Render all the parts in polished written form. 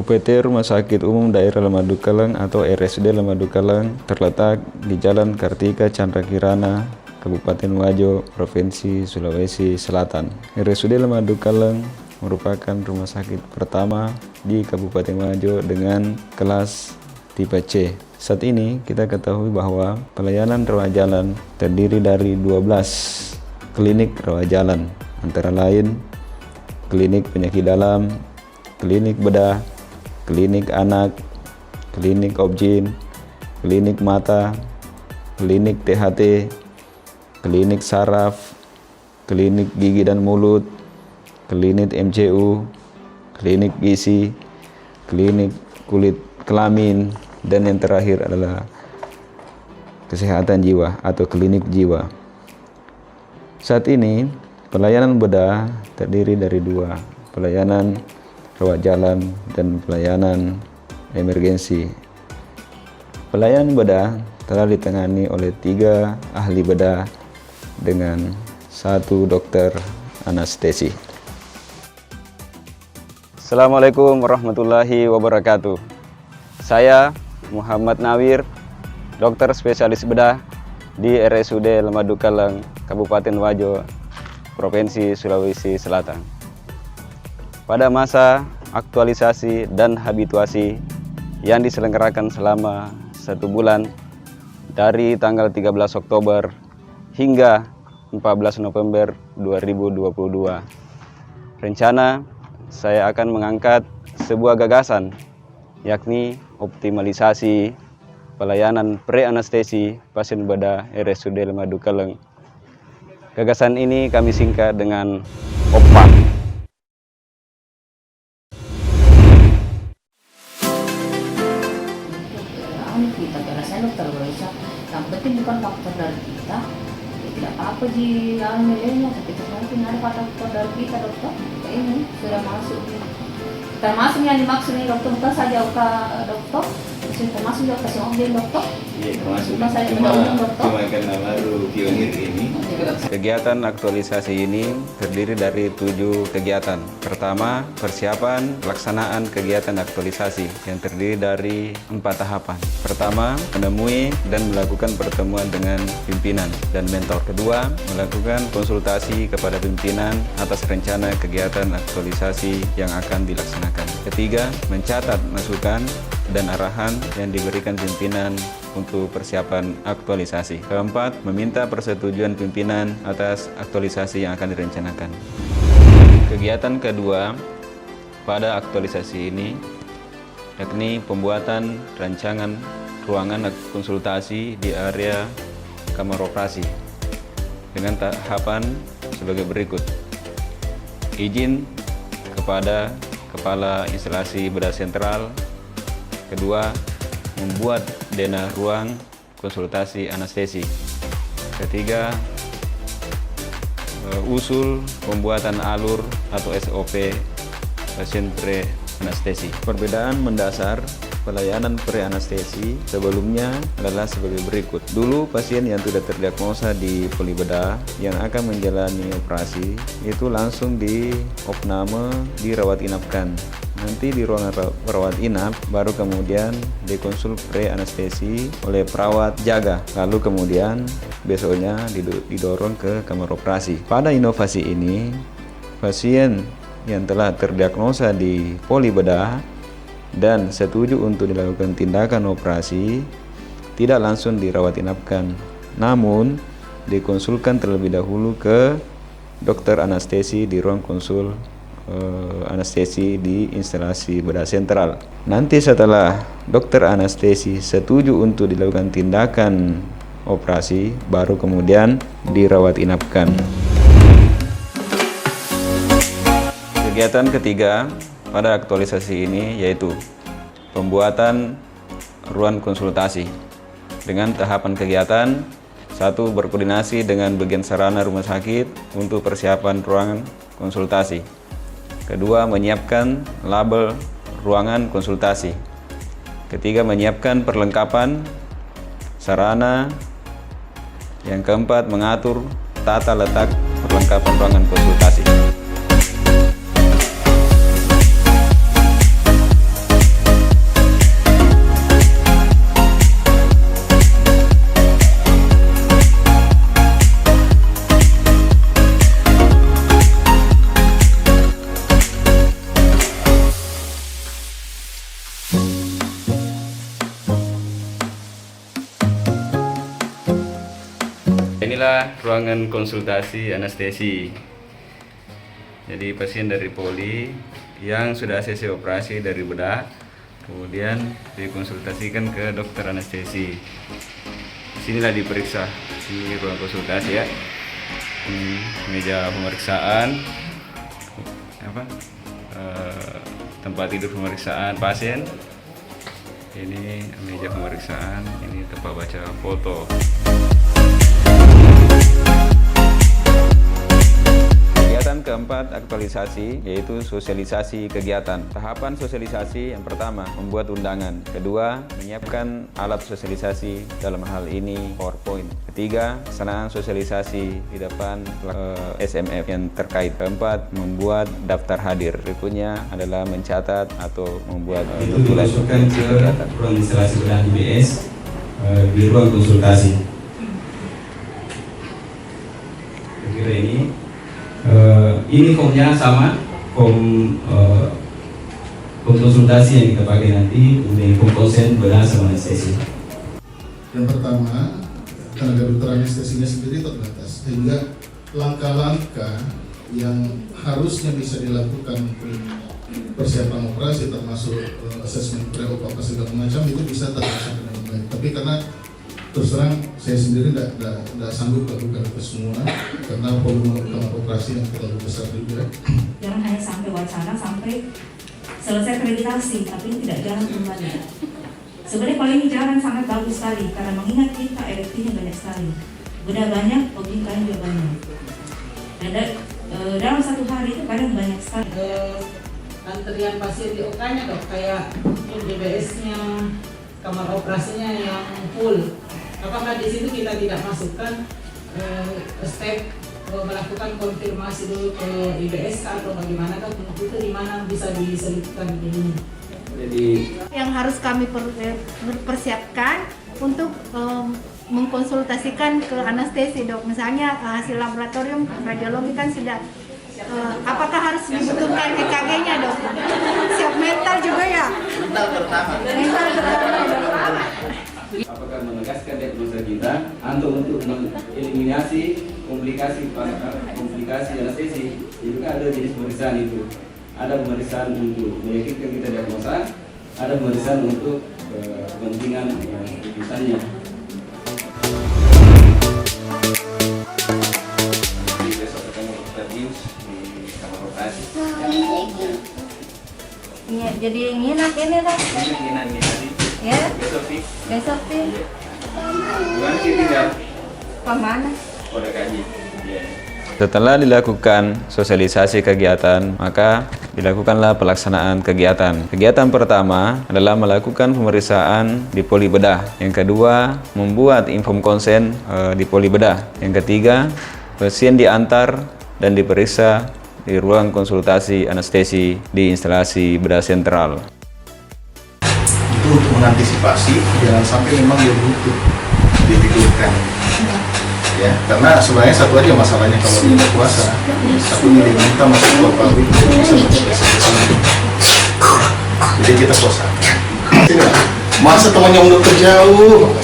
UPT Rumah Sakit Umum Daerah Lemadu Keleng atau RSUD Lemadu Keleng terletak di Jalan Kartika Chandra Kirana, Kabupaten Wajo, Provinsi Sulawesi Selatan. RSUD Lemadu Keleng merupakan rumah sakit pertama di Kabupaten Wajo dengan kelas tipe C. Saat ini kita ketahui bahwa pelayanan rawat jalan terdiri dari 12 klinik rawat jalan, antara lain klinik penyakit dalam, klinik bedah, klinik anak, klinik objin, klinik mata, klinik THT, klinik saraf, klinik gigi dan mulut, klinik MCU, klinik gizi, klinik kulit kelamin, dan yang terakhir adalah kesehatan jiwa atau klinik jiwa. Saat ini pelayanan bedah terdiri dari 2, pelayanan rawat jalan dan pelayanan emergensi. Pelayanan bedah telah ditangani oleh 3 ahli bedah dengan 1 dokter anestesi. Assalamualaikum warahmatullahi wabarakatuh. Saya Muhammad Nawir, dokter spesialis bedah di RSUD Lemadu Keleng, Kabupaten Wajo, Provinsi Sulawesi Selatan. Pada masa aktualisasi dan habituasi yang diselenggarakan selama 1 bulan dari tanggal 13 Oktober hingga 14 November 2022. Rencana saya akan mengangkat sebuah gagasan, yakni optimalisasi pelayanan pre-anestesi pasien bedah RSUD Lemadu Keleng. Gagasan ini kami singkat dengan OPA. Kita rasanya dokter Roisa, yang penting bukan faktor dari kita. Ya, tidak apa-apa di dalam milenya, tapi mungkin ada faktor dari kita dokter. Ya, ini sudah masuk. Termasuk yang dimaksud ini dokter, bukan saja dokter, termasuk juga kasih objek dokter. Iya, termasuk. Cuma karena baru pionir ini. Kegiatan aktualisasi ini terdiri dari 7 kegiatan. Pertama, persiapan pelaksanaan kegiatan aktualisasi yang terdiri dari 4 tahapan. Pertama, menemui dan melakukan pertemuan dengan pimpinan dan mentor. Kedua, melakukan konsultasi kepada pimpinan atas rencana kegiatan aktualisasi yang akan dilaksanakan. Ketiga, mencatat masukan dan arahan yang diberikan pimpinan untuk persiapan aktualisasi. Keempat, meminta persetujuan pimpinan atas aktualisasi yang akan direncanakan. Kegiatan kedua pada aktualisasi ini yakni pembuatan rancangan ruangan konsultasi di area kamar operasi dengan tahapan sebagai berikut. Izin kepada Kepala Instalasi Bedah Sentral. Kedua, membuat denah ruang konsultasi anestesi. Ketiga, usul pembuatan alur atau SOP pasien pre-anestesi. Perbedaan mendasar pelayanan pre-anestesi sebelumnya adalah sebagai berikut. Dulu pasien yang tidak terdiagnosa di poli bedah yang akan menjalani operasi itu langsung diopname, dirawat inapkan. Nanti di ruangan rawat inap baru kemudian dikonsul pre-anestesi oleh perawat jaga, lalu kemudian besoknya didorong ke kamar operasi. Pada inovasi ini, pasien yang telah terdiagnosa di poli bedah dan setuju untuk dilakukan tindakan operasi tidak langsung dirawat inapkan, namun dikonsulkan terlebih dahulu ke dokter anestesi di ruang konsul anestesi di instalasi bedah sentral. Nanti setelah dokter anestesi setuju untuk dilakukan tindakan operasi, baru kemudian dirawat inapkan. Kegiatan ketiga pada aktualisasi ini yaitu pembuatan ruang konsultasi dengan tahapan kegiatan. 1. Berkoordinasi dengan bagian sarana rumah sakit untuk persiapan ruangan konsultasi. Kedua, menyiapkan label ruangan konsultasi. Ketiga, menyiapkan perlengkapan sarana. Yang keempat, mengatur tata letak perlengkapan ruangan konsultasi. adalah ruangan konsultasi anestesi. Jadi pasien dari poli yang sudah selesai operasi dari bedah, kemudian dikonsultasikan ke dokter anestesi. Disinilah diperiksa di ruang konsultasi ya. Meja pemeriksaan, tempat tidur pemeriksaan pasien. Ini meja pemeriksaan, ini tempat baca foto. Kegiatan keempat aktualisasi yaitu sosialisasi kegiatan. Tahapan sosialisasi yang pertama membuat undangan, kedua menyiapkan alat sosialisasi dalam hal ini PowerPoint, ketiga pelaksanaan sosialisasi di depan SMF yang terkait, keempat membuat daftar hadir, berikutnya adalah mencatat atau membuat dokumentasi kegiatan. Ruang instalasi bedah IBS di ruang konsultasi. Kira ini formnya sama, form konsultasi yang kita pakai nanti, kemudian form konsen bedah sama anestesi. Yang pertama, tenaga dokter anestesinya sendiri terbatas, sehingga langkah-langkah yang harusnya bisa dilakukan persiapan operasi termasuk asesmen pre-op apa segala macam itu bisa terlaksana dengan baik. Tapi karena terus terang saya sendiri tidak sanggup lakukan itu semua karena volume kamar operasi yang terlalu besar juga. Jangan hanya sampai wacana sampai selesai akreditasi tapi tidak jalan kembali. Sebenarnya kalau ini jalan sangat bagus sekali karena mengingat kita RFT-nya banyak sekali. Beda banyak, OBK-nya juga banyak. Ada dalam satu hari itu kadang banyak sekali. Antrian pasien di OK-nya dok, kayak DBS-nya, kamar operasinya yang full. Apakah di situ kita tidak masukkan step melakukan konfirmasi dulu ke IBS atau bagaimana dok? Itu di mana bisa diselipkan ini? Jadi yang harus kami persiapkan untuk mengkonsultasikan ke anestesi dok, misalnya hasil laboratorium radiologi kan sudah, apakah harus dibutuhkan EKG-nya dok? Siap mental juga ya? Mental pertama dok. apakah menegaskan diagnosa kita untuk mengeliminasi komplikasi anestesi? Itu kan ada jenis pemeriksaan itu. Ada pemeriksaan untuk meyakinkan kita diagnosa, ada pemeriksaan untuk kepentingan misalnya. Besok ketemu dokter Dius di kamar operasi. Iya, jadi nginap ini dok? Ini tadi. Ya, Besok sih. Gimana sih tinggal? Kemana? Udah gaji. Setelah dilakukan sosialisasi kegiatan, maka dilakukanlah pelaksanaan kegiatan. Kegiatan pertama adalah melakukan pemeriksaan di poli bedah. Yang kedua, membuat inform konsen di poli bedah. Yang ketiga, pasien diantar dan diperiksa di ruang konsultasi anestesi di instalasi bedah sentral. Itu untuk mengantisipasi jangan sampai memang dia butuh ditidurkan. Ya, karena sebenarnya satu aja masalahnya kalau dia puasa, satu dia minta masuk keluar pabrik bisa berspesialisasi. Jadi kita puasa. Masa temannya untuk jauh?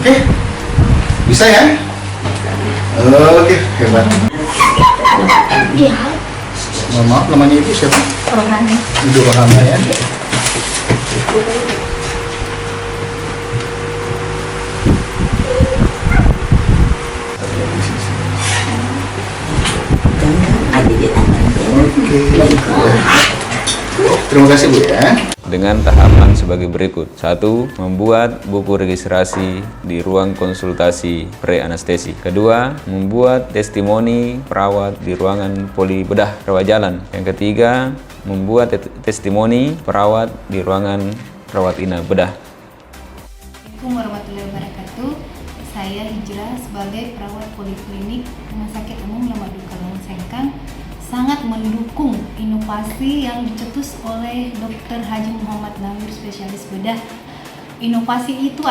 Oke, bisa ya? Oke, hebat. Mohon maaf, namanya ibu siapa? Rohani. Ibu Rohana ya. Terima kasih Bu ya. Dengan tahapan sebagai berikut. 1. Membuat buku registrasi di ruang konsultasi pre-anestesi. Kedua, membuat testimoni perawat di ruangan poli bedah rawat jalan. Yang ketiga, membuat testimoni perawat di ruangan rawat inap bedah. Assalamualaikum warahmatullahi wabarakatuh. Saya Hijrah sebagai perawat poliklinik Rumah Sakit Umum Lamaduka Sengkang sangat mendukung inovasi yang dicetus oleh Dr. Haji Muhammad Nawir, spesialis bedah. Inovasi itu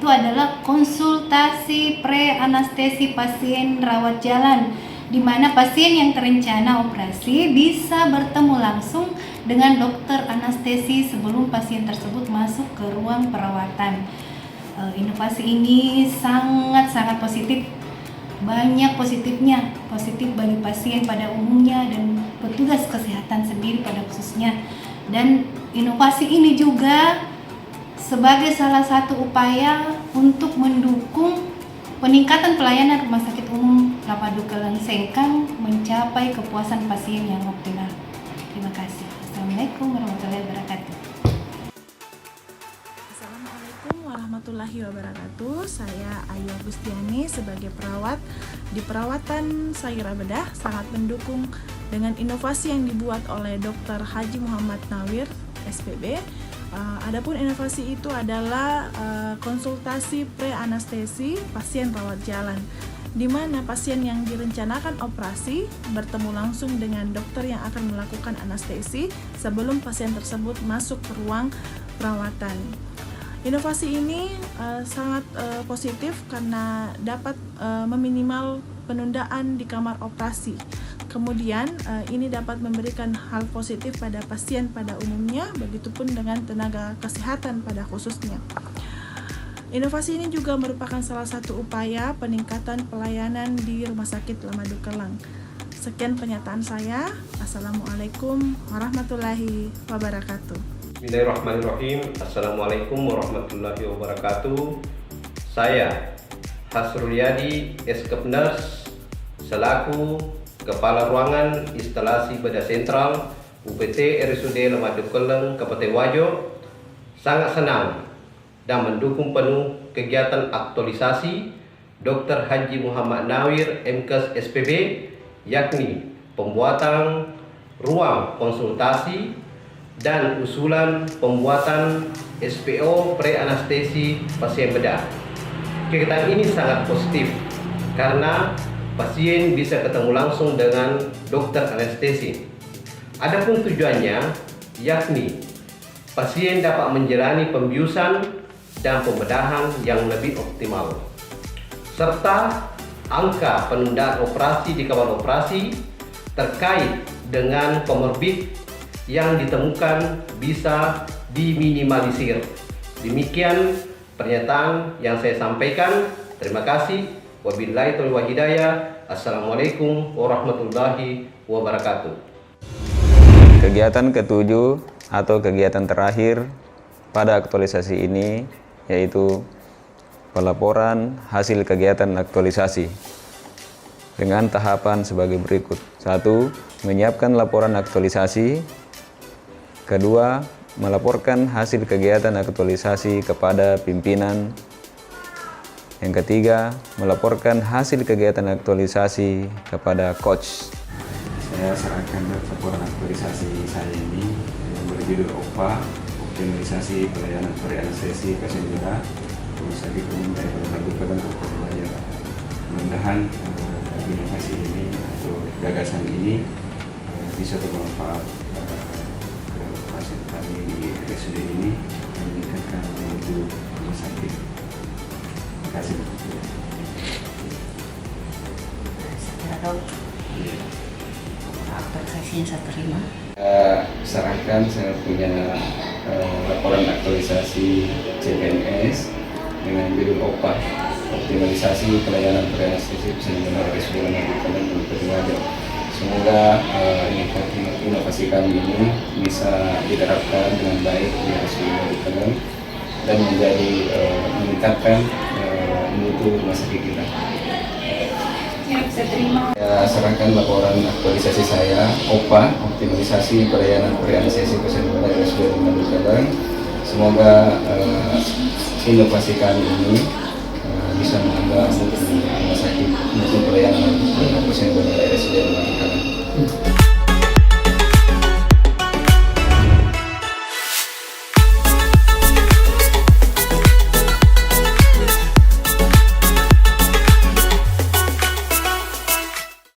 adalah konsultasi pre-anestesi pasien rawat jalan, di mana pasien yang terencana operasi bisa bertemu langsung dengan dokter anestesi sebelum pasien tersebut masuk ke ruang perawatan. Inovasi ini sangat-sangat positif, banyak positifnya, positif bagi pasien pada umumnya dan petugas kesehatan sendiri pada khususnya. Dan inovasi ini juga sebagai salah satu upaya untuk mendukung peningkatan pelayanan Rumah Sakit Umum Lamadukeleng Sengkang mencapai kepuasan pasien yang optimal. Terima kasih. Assalamualaikum warahmatullahi wabarakatuh. Assalamualaikum warahmatullahi wabarakatuh. Saya Ayu Agustiani sebagai perawat di perawatan Saira Bedah sangat mendukung dengan inovasi yang dibuat oleh Dr. Haji Muhammad Nawir, SPB. Adapun inovasi itu adalah konsultasi pre-anestesi pasien rawat jalan, di mana pasien yang direncanakan operasi bertemu langsung dengan dokter yang akan melakukan anestesi sebelum pasien tersebut masuk ke ruang perawatan. Inovasi ini sangat positif karena dapat meminimal penundaan di kamar operasi. Kemudian ini dapat memberikan hal positif pada pasien pada umumnya, begitupun dengan tenaga kesehatan pada khususnya. Inovasi ini juga merupakan salah satu upaya peningkatan pelayanan di Rumah Sakit Lamadukeleng. Sekian pernyataan saya. Assalamualaikum warahmatullahi wabarakatuh. Bismillahirrahmanirrahim. Assalamualaikum warahmatullahi wabarakatuh. Saya Hasrul Yadi, Eskepners, selaku Kepala Ruangan Instalasi Bedah Sentral UPT RSUD Lamadukeleng Kabupaten Wajo, sangat senang dan mendukung penuh kegiatan aktualisasi Dr. Haji Muhammad Nawir, MKes SPB, yakni pembuatan ruang konsultasi dan usulan pembuatan SPO pre-anestesi pasien bedah. Kegiatan ini sangat positif karena pasien bisa ketemu langsung dengan dokter anestesi. Adapun tujuannya yakni pasien dapat menjalani pembiusan dan pembedahan yang lebih optimal, serta angka penundaan operasi di kamar operasi terkait dengan komorbid yang ditemukan bisa diminimalisir. Demikian pernyataan yang saya sampaikan. Terima kasih. Wabillahi taufiq wal hidayah. Assalamualaikum warahmatullahi wabarakatuh. Kegiatan ketujuh atau kegiatan terakhir pada aktualisasi ini yaitu pelaporan hasil kegiatan aktualisasi dengan tahapan sebagai berikut. 1. Menyiapkan laporan aktualisasi. 2. Melaporkan hasil kegiatan aktualisasi kepada pimpinan. Yang 3. Melaporkan hasil kegiatan aktualisasi kepada coach. Saya serahkan laporan aktualisasi saya ini yang berjudul OPA, Optimalisasi Pelayanan Pre-Anestesi Pasien Bedah Rumah Sakit Umum Daerah Lamadukeleng Kabupaten Wajo. Mudah-mudahan inovasi ini atau gagasan ini bisa bermanfaat ke pasien kami di RSUD ini dan meningkatkan mutu rumah sakit. Terima kasih. Aktualisasinya saya terima. Serahkan saya punya laporan aktualisasi CPNS dengan judul OPA, Optimalisasi Pelayanan Pre-Anestesi Pasien Bedah RSUD Lamadukeleng Kabupaten Wajo. Semoga inovasi kami ini bisa diterapkan dengan baik di RSUD Lamadukeleng dan menjadi meningkatkan mutu rumah sakit kita. Saya terima. Saya serahkan laporan aktualisasi saya OPA, Optimalisasi Pelayanan Pre-Anestesi Pasien Bedah RSUD Lamadukeleng. Semoga inovasi kami ini bisa menambah mutu rumah sakit, mutu pelayanan pasien bedah RSUD Lamadukeleng.